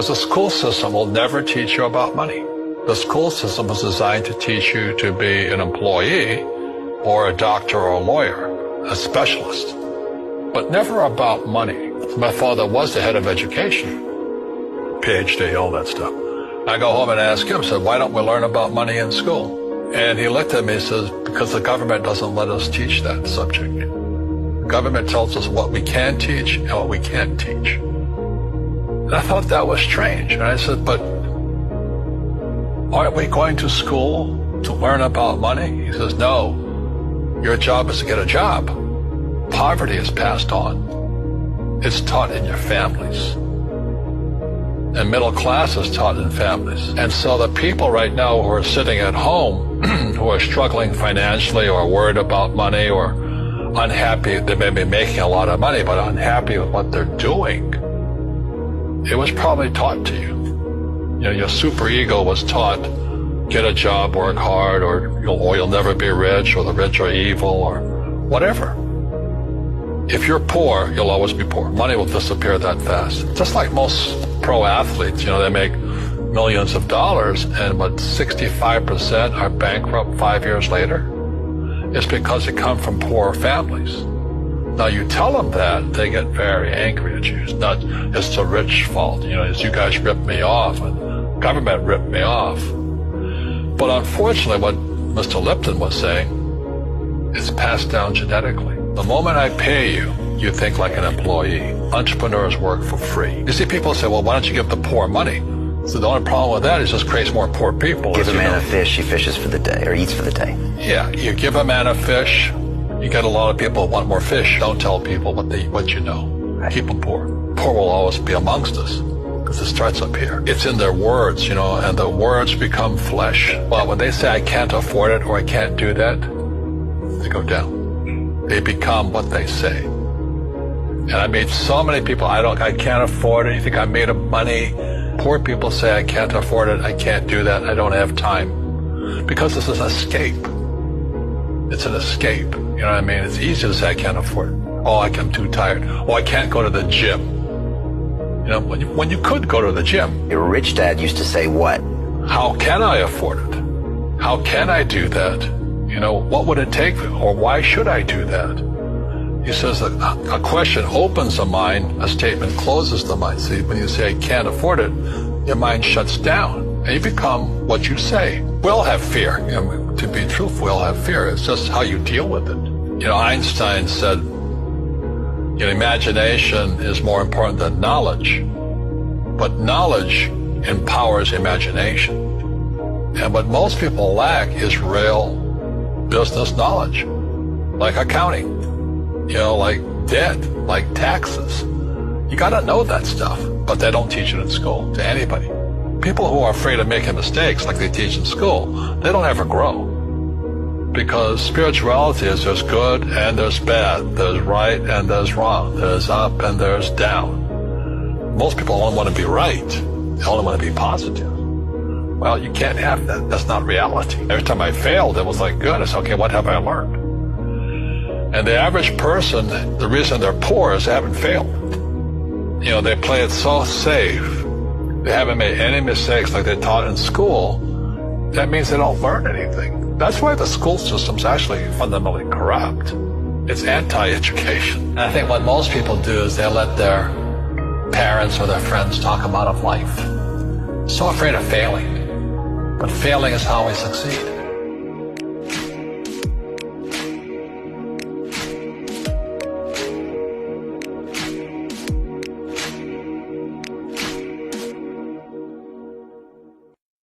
The school system will never teach you about money. The school system was designed to teach you to be an employee or a doctor or a lawyer, a specialist, but never about money. My father was the head of education, PhD, all that stuff. I go home and ask him, said, why don't we learn about money in school? And he looked at me and says, because the government doesn't let us teach that subject. The government tells us what we can teach and what we can't teach. And I thought that was strange. And I said, but aren't we going to school to learn about money? He says, no, your job is to get a job. Poverty is passed on. It's taught in your families. And middle class is taught in families. And so the people right now who are sitting at home, who are struggling financially or worried about money or unhappy, they may be making a lot of money, but unhappy with what they're doing, it was probably taught to you. You know, your superego was taught, get a job, work hard, or you'll never be rich, or the rich are evil, or whatever. If you're poor, you'll always be poor. Money will disappear that fast. Just like most pro athletes, you know, they make millions of dollars, and but 65% are bankrupt 5 years later. It's because they come from poor families. Now, you tell them that, they get very angry at you. It's the rich fault. You know, it's you guys ripped me off, and government ripped me off. But unfortunately, what Mr. Lipton was saying is passed down genetically. The moment I pay you, you think like an employee. Entrepreneurs work for free. You see, people say, well, why don't you give the poor money? So the only problem with that is it just creates more poor people. Give a man a fish, he fishes for the day, or eats for the day. Yeah, you give a man a fish, you get a lot of people who want more fish. Don't tell people what you know. Keep them poor. Poor will always be amongst us, because it starts up here. It's in their words, you know, and the words become flesh. Well, when they say I can't afford it or I can't do that, they go down. They become what they say. And I meet so many people, I can't afford it. You think I'm made of money? Poor people say I can't afford it, I can't do that, I don't have time. Because this is an escape. It's an escape. You know what I mean? It's easy to say I can't afford it. Oh, I'm too tired. Oh, I can't go to the gym. You know, when you could go to the gym. Your rich dad used to say what? How can I afford it? How can I do that? You know, what would it take, or why should I do that? He says that a question opens the mind, a statement closes the mind. See, when you say I can't afford it, your mind shuts down, and you become what you say. We all have fear. You know, to be truthful, we all have fear. It's just how you deal with it. You know, Einstein said, you know, imagination is more important than knowledge, but knowledge empowers imagination. And what most people lack is real business knowledge, like accounting, you know, like debt, like taxes. You gotta know that stuff, but they don't teach it in school to anybody. People who are afraid of making mistakes like they teach in school, they don't ever grow. Because spirituality is there's good and there's bad, there's right and there's wrong, there's up and there's down. Most people only want to be right, they only want to be positive. Well, you can't have that. That's not reality. Every time I failed, it was like, good. I said, okay, what have I learned? And the average person, the reason they're poor is they haven't failed. You know, they play it so safe. They haven't made any mistakes like they taught in school. That means they don't learn anything. That's why the school system's actually fundamentally corrupt. It's anti-education. And I think what most people do is they let their parents or their friends talk about life. So afraid of failing. But failing is how we succeed.